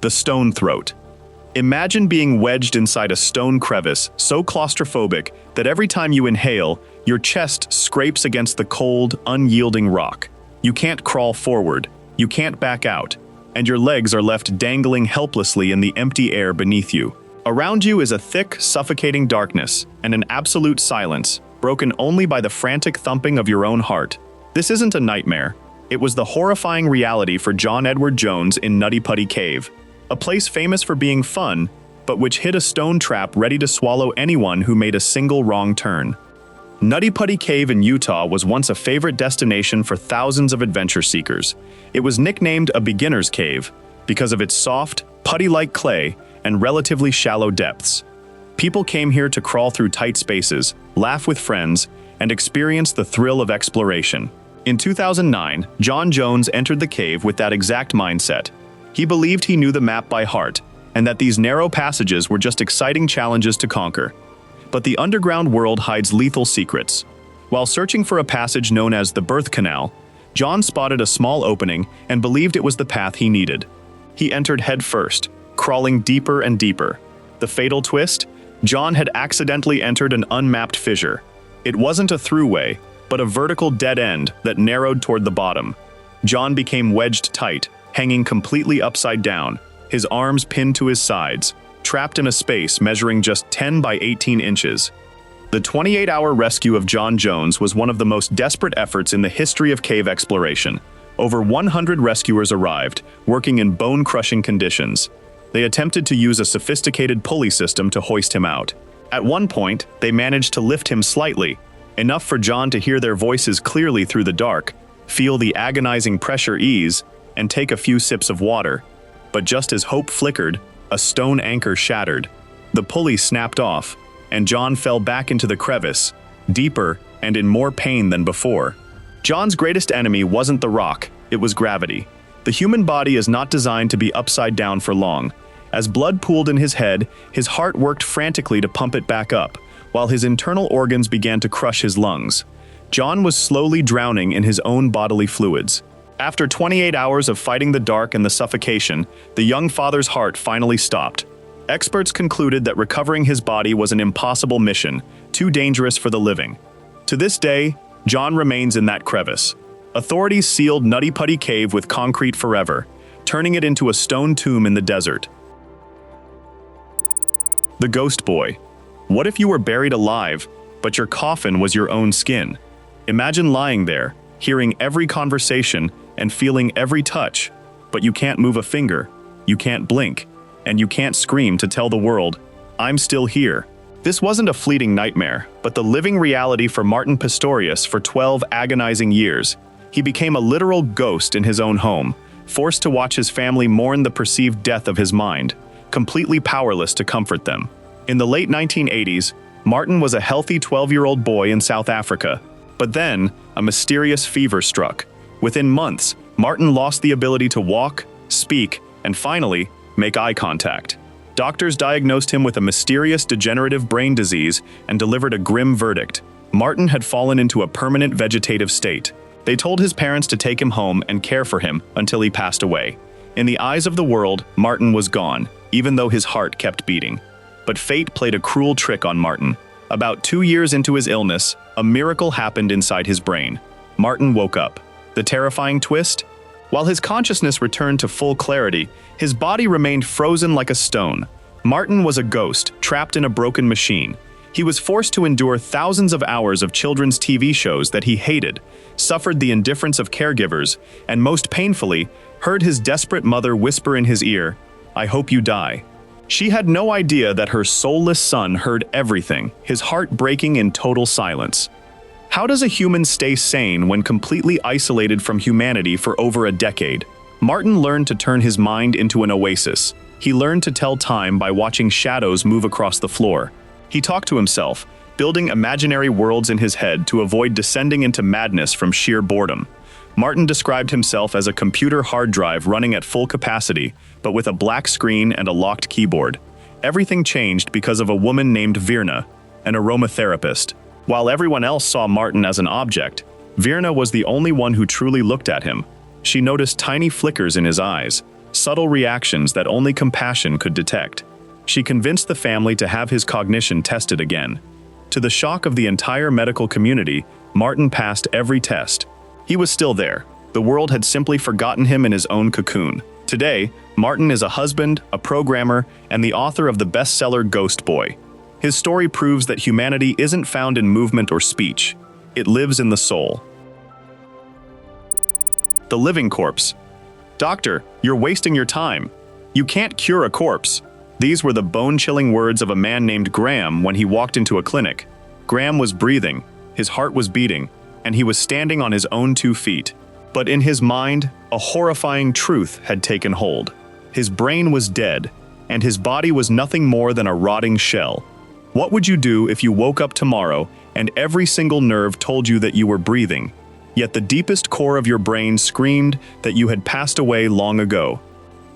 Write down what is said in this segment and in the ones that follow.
The stone throat. Imagine being wedged inside a stone crevice so claustrophobic that every time you inhale, your chest scrapes against the cold, unyielding rock. You can't crawl forward, you can't back out, and your legs are left dangling helplessly in the empty air beneath you. Around you is a thick, suffocating darkness and an absolute silence, broken only by the frantic thumping of your own heart. This isn't a nightmare. It was the horrifying reality for John Edward Jones in Nutty Putty Cave, a place famous for being fun, but which hid a stone trap ready to swallow anyone who made a single wrong turn. Nutty Putty Cave in Utah was once a favorite destination for thousands of adventure seekers. It was nicknamed a beginner's cave because of its soft, putty-like clay and relatively shallow depths. People came here to crawl through tight spaces, laugh with friends, and experience the thrill of exploration. In 2009, John Jones entered the cave with that exact mindset. He believed he knew the map by heart, and that these narrow passages were just exciting challenges to conquer. But the underground world hides lethal secrets. While searching for a passage known as the Birth Canal, John spotted a small opening and believed it was the path he needed. He entered head first, crawling deeper and deeper. The fatal twist? John had accidentally entered an unmapped fissure. It wasn't a throughway, but a vertical dead end that narrowed toward the bottom. John became wedged tight, hanging completely upside down, his arms pinned to his sides, trapped in a space measuring just 10 by 18 inches. The 28-hour rescue of John Jones was one of the most desperate efforts in the history of cave exploration. Over 100 rescuers arrived, working in bone-crushing conditions. They attempted to use a sophisticated pulley system to hoist him out. At one point, they managed to lift him slightly, enough for John to hear their voices clearly through the dark, feel the agonizing pressure ease, and take a few sips of water. But just as hope flickered, a stone anchor shattered. The pulley snapped off, and John fell back into the crevice, deeper and in more pain than before. John's greatest enemy wasn't the rock, it was gravity. The human body is not designed to be upside down for long. As blood pooled in his head, his heart worked frantically to pump it back up, while his internal organs began to crush his lungs. John was slowly drowning in his own bodily fluids. After 28 hours of fighting the dark and the suffocation, the young father's heart finally stopped. Experts concluded that recovering his body was an impossible mission, too dangerous for the living. To this day, John remains in that crevice. Authorities sealed Nutty Putty Cave with concrete forever, turning it into a stone tomb in the desert. The Ghost Boy. What if you were buried alive, but your coffin was your own skin? Imagine lying there, hearing every conversation and feeling every touch, but you can't move a finger, you can't blink, and you can't scream to tell the world, "I'm still here." This wasn't a fleeting nightmare, but the living reality for Martin Pistorius for 12 agonizing years. He became a literal ghost in his own home, forced to watch his family mourn the perceived death of his mind, completely powerless to comfort them. In the late 1980s, Martin was a healthy 12-year-old boy in South Africa. But then, a mysterious fever struck. Within months, Martin lost the ability to walk, speak, and finally, make eye contact. Doctors diagnosed him with a mysterious degenerative brain disease and delivered a grim verdict. Martin had fallen into a permanent vegetative state. They told his parents to take him home and care for him until he passed away. In the eyes of the world, Martin was gone, even though his heart kept beating. But fate played a cruel trick on Martin. About 2 years into his illness, a miracle happened inside his brain. Martin woke up. The terrifying twist? While his consciousness returned to full clarity, his body remained frozen like a stone. Martin was a ghost, trapped in a broken machine. He was forced to endure thousands of hours of children's TV shows that he hated, suffered the indifference of caregivers, and most painfully, heard his desperate mother whisper in his ear, "I hope you die." She had no idea that her soulless son heard everything, his heart breaking in total silence. How does a human stay sane when completely isolated from humanity for over a decade? Martin learned to turn his mind into an oasis. He learned to tell time by watching shadows move across the floor. He talked to himself, building imaginary worlds in his head to avoid descending into madness from sheer boredom. Martin described himself as a computer hard drive running at full capacity, but with a black screen and a locked keyboard. Everything changed because of a woman named Virna, an aromatherapist. While everyone else saw Martin as an object, Virna was the only one who truly looked at him. She noticed tiny flickers in his eyes, subtle reactions that only compassion could detect. She convinced the family to have his cognition tested again. To the shock of the entire medical community, Martin passed every test. He was still there. The world had simply forgotten him in his own cocoon. Today, Martin is a husband, a programmer, and the author of the bestseller Ghost Boy. His story proves that humanity isn't found in movement or speech. It lives in the soul. The living corpse. "Doctor, you're wasting your time. You can't cure a corpse." These were the bone-chilling words of a man named Graham when he walked into a clinic. Graham was breathing, his heart was beating, and he was standing on his own 2 feet. But in his mind, a horrifying truth had taken hold. His brain was dead, and his body was nothing more than a rotting shell. What would you do if you woke up tomorrow and every single nerve told you that you were breathing, yet the deepest core of your brain screamed that you had passed away long ago?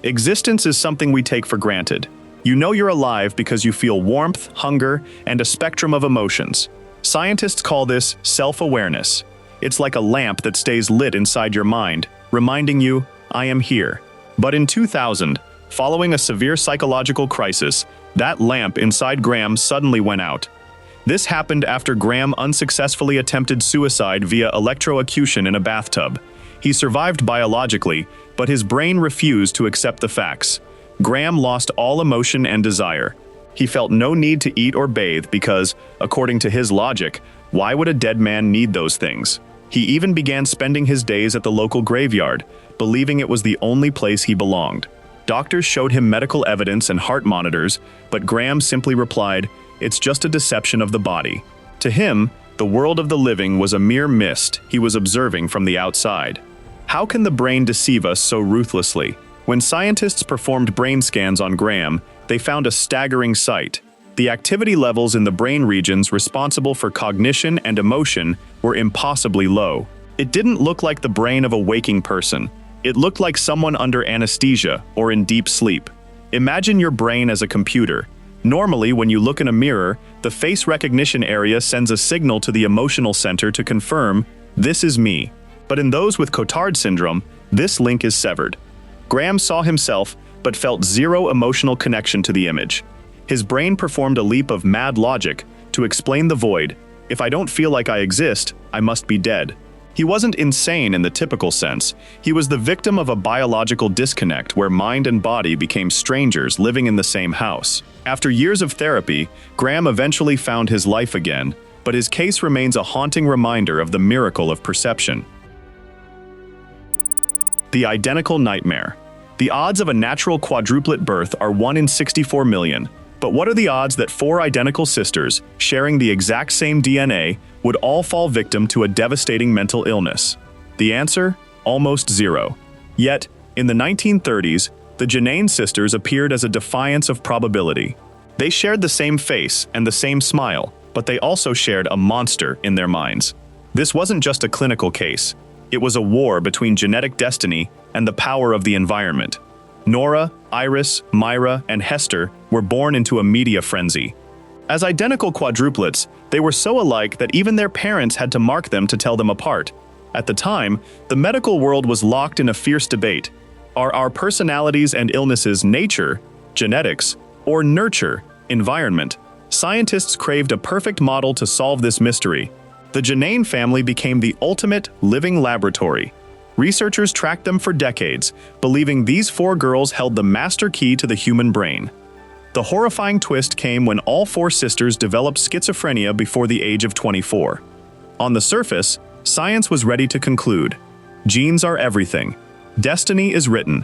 Existence is something we take for granted. You know you're alive because you feel warmth, hunger, and a spectrum of emotions. Scientists call this self-awareness. It's like a lamp that stays lit inside your mind, reminding you, "I am here." But in 2000, following a severe psychological crisis, that lamp inside Graham suddenly went out. This happened after Graham unsuccessfully attempted suicide via electrocution in a bathtub. He survived biologically, but his brain refused to accept the facts. Graham lost all emotion and desire. He felt no need to eat or bathe because, according to his logic, why would a dead man need those things? He even began spending his days at the local graveyard, believing it was the only place he belonged. Doctors showed him medical evidence and heart monitors, but Graham simply replied, "It's just a deception of the body." To him, the world of the living was a mere mist he was observing from the outside. How can the brain deceive us so ruthlessly? When scientists performed brain scans on Graham, they found a staggering sight. The activity levels in the brain regions responsible for cognition and emotion were impossibly low. It didn't look like the brain of a waking person. It looked like someone under anesthesia or in deep sleep. Imagine your brain as a computer. Normally, when you look in a mirror, the face recognition area sends a signal to the emotional center to confirm, "This is me." But in those with Cotard Syndrome, this link is severed. Graham saw himself, but felt zero emotional connection to the image. His brain performed a leap of mad logic to explain the void. "If I don't feel like I exist, I must be dead." He wasn't insane in the typical sense. He was the victim of a biological disconnect where mind and body became strangers living in the same house. After years of therapy, Graham eventually found his life again, but his case remains a haunting reminder of the miracle of perception. The identical nightmare. The odds of a natural quadruplet birth are 1 in 64 million. But what are the odds that 4 identical sisters, sharing the exact same DNA, would all fall victim to a devastating mental illness? The answer? Almost zero. Yet, in the 1930s, the Genain Sisters appeared as a defiance of probability. They shared the same face and the same smile, but they also shared a monster in their minds. This wasn't just a clinical case. It was a war between genetic destiny and the power of the environment. Nora, Iris, Myra, and Hester were born into a media frenzy. As identical quadruplets, they were so alike that even their parents had to mark them to tell them apart. At the time, the medical world was locked in a fierce debate. Are our personalities and illnesses nature, genetics, or nurture, environment? Scientists craved a perfect model to solve this mystery. The Genain family became the ultimate living laboratory. Researchers tracked them for decades, believing these 4 girls held the master key to the human brain. The horrifying twist came when all 4 sisters developed schizophrenia before the age of 24. On the surface, science was ready to conclude. Genes are everything. Destiny is written.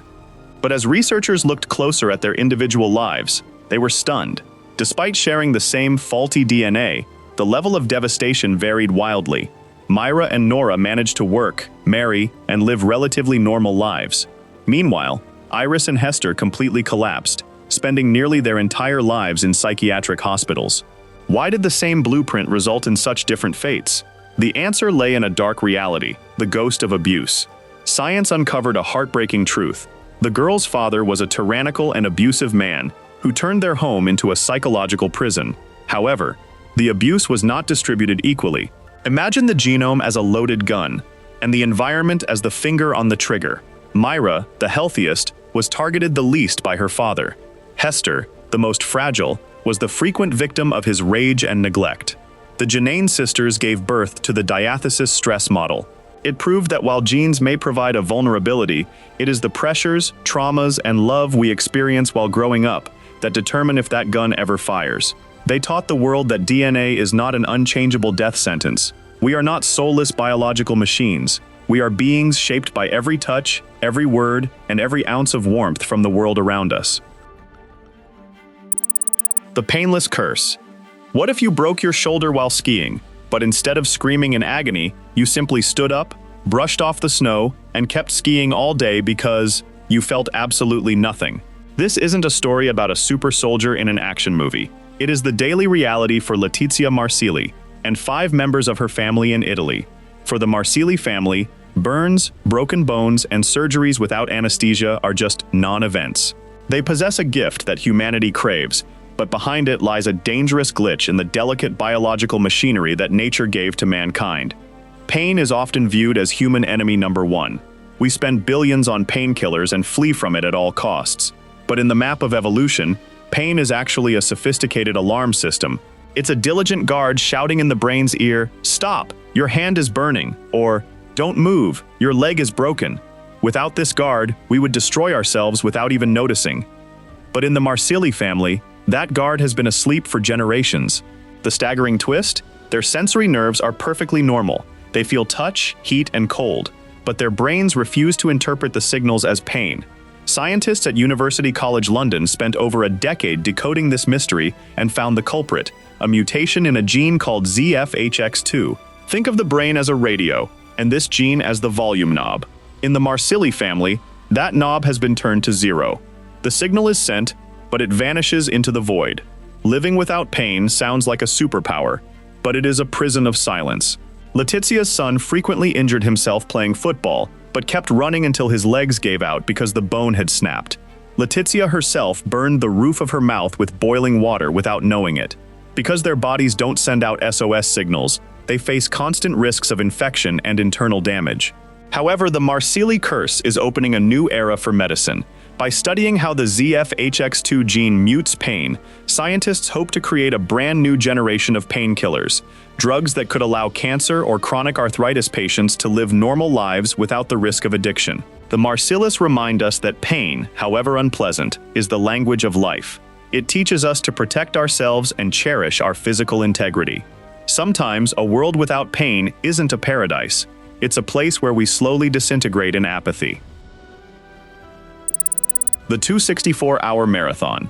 But as researchers looked closer at their individual lives, they were stunned. Despite sharing the same faulty DNA, the level of devastation varied wildly. Myra and Nora managed to work, marry, and live relatively normal lives. Meanwhile, Iris and Hester completely collapsed, spending nearly their entire lives in psychiatric hospitals. Why did the same blueprint result in such different fates? The answer lay in a dark reality, the ghost of abuse. Science uncovered a heartbreaking truth. The girls' father was a tyrannical and abusive man who turned their home into a psychological prison. However, the abuse was not distributed equally. Imagine the genome as a loaded gun, and the environment as the finger on the trigger. Myra, the healthiest, was targeted the least by her father. Hester, the most fragile, was the frequent victim of his rage and neglect. The Genain sisters gave birth to the diathesis stress model. It proved that while genes may provide a vulnerability, it is the pressures, traumas, and love we experience while growing up that determine if that gun ever fires. They taught the world that DNA is not an unchangeable death sentence. We are not soulless biological machines. We are beings shaped by every touch, every word, and every ounce of warmth from the world around us. The painless curse. What if you broke your shoulder while skiing, but instead of screaming in agony, you simply stood up, brushed off the snow, and kept skiing all day because you felt absolutely nothing? This isn't a story about a super soldier in an action movie. It is the daily reality for Letizia Marsili and 5 members of her family in Italy. For the Marsili family, burns, broken bones, and surgeries without anesthesia are just non-events. They possess a gift that humanity craves, but behind it lies a dangerous glitch in the delicate biological machinery that nature gave to mankind. Pain is often viewed as human enemy number 1. We spend billions on painkillers and flee from it at all costs. But in the map of evolution, pain is actually a sophisticated alarm system. It's a diligent guard shouting in the brain's ear, "Stop, your hand is burning," or "Don't move, your leg is broken." Without this guard, we would destroy ourselves without even noticing. But in the Marsili family, that guard has been asleep for generations. The staggering twist? Their sensory nerves are perfectly normal. They feel touch, heat, and cold, but their brains refuse to interpret the signals as pain. Scientists at University College London spent over a decade decoding this mystery and found the culprit, a mutation in a gene called ZFHX2. Think of the brain as a radio, and this gene as the volume knob. In the Marsili family, that knob has been turned to 0. The signal is sent, but it vanishes into the void. Living without pain sounds like a superpower, but it is a prison of silence. Letizia's son frequently injured himself playing football, but kept running until his legs gave out because the bone had snapped. Letizia herself burned the roof of her mouth with boiling water without knowing it. Because their bodies don't send out SOS signals, they face constant risks of infection and internal damage. However, the Marsili curse is opening a new era for medicine. By studying how the ZFHX2 gene mutes pain, scientists hope to create a brand new generation of painkillers, drugs that could allow cancer or chronic arthritis patients to live normal lives without the risk of addiction. The Marsilis remind us that pain, however unpleasant, is the language of life. It teaches us to protect ourselves and cherish our physical integrity. Sometimes a world without pain isn't a paradise. It's a place where we slowly disintegrate in apathy. The 264-hour marathon.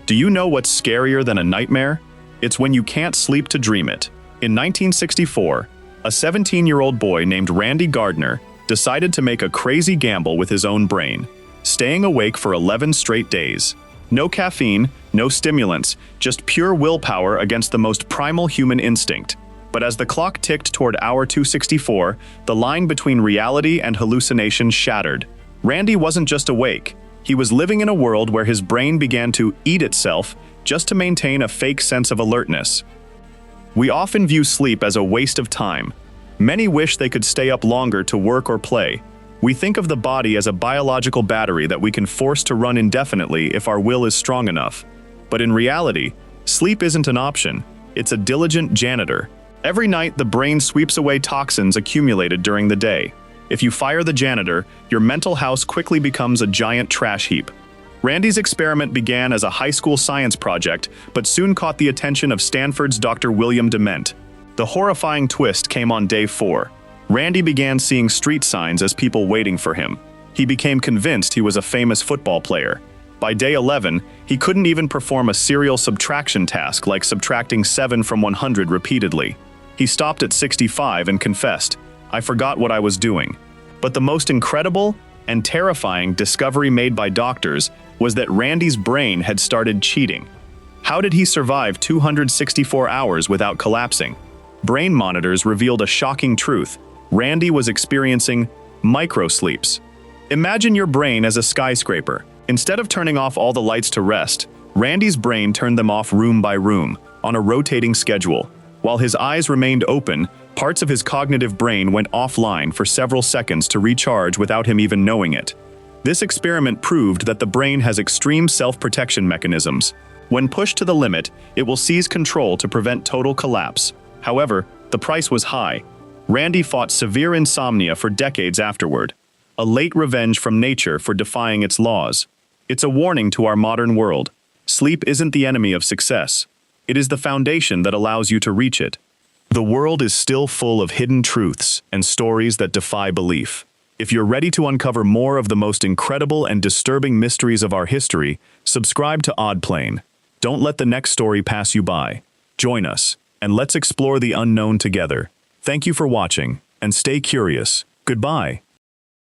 Do you know what's scarier than a nightmare? It's when you can't sleep to dream it. In 1964, a 17-year-old boy named Randy Gardner decided to make a crazy gamble with his own brain, staying awake for 11 straight days. No caffeine, no stimulants, just pure willpower against the most primal human instinct. But as the clock ticked toward hour 264, the line between reality and hallucination shattered. Randy wasn't just awake. He was living in a world where his brain began to eat itself just to maintain a fake sense of alertness. We often view sleep as a waste of time. Many wish they could stay up longer to work or play. We think of the body as a biological battery that we can force to run indefinitely if our will is strong enough. But in reality, sleep isn't an option. It's a diligent janitor. Every night, the brain sweeps away toxins accumulated during the day. If you fire the janitor, your mental house quickly becomes a giant trash heap. Randy's experiment began as a high school science project, but soon caught the attention of Stanford's Dr. William Dement. The horrifying twist came on day 4. Randy began seeing street signs as people waiting for him. He became convinced he was a famous football player. By day 11, he couldn't even perform a serial subtraction task like subtracting 7 from 100 repeatedly. He stopped at 65 and confessed, "I forgot what I was doing." But the most incredible and terrifying discovery made by doctors was that Randy's brain had started cheating. How did he survive 264 hours without collapsing? Brain monitors revealed a shocking truth. Randy was experiencing microsleeps. Imagine your brain as a skyscraper. Instead of turning off all the lights to rest, Randy's brain turned them off room by room, on a rotating schedule. While his eyes remained open, parts of his cognitive brain went offline for several seconds to recharge without him even knowing it. This experiment proved that the brain has extreme self-protection mechanisms. When pushed to the limit, it will seize control to prevent total collapse. However, the price was high. Randy fought severe insomnia for decades afterward, a late revenge from nature for defying its laws. It's a warning to our modern world. Sleep isn't the enemy of success. It is the foundation that allows you to reach it. The world is still full of hidden truths and stories that defy belief. If you're ready to uncover more of the most incredible and disturbing mysteries of our history, subscribe to Oddplane. Don't let the next story pass you by. Join us, and let's explore the unknown together. Thank you for watching, and stay curious. Goodbye.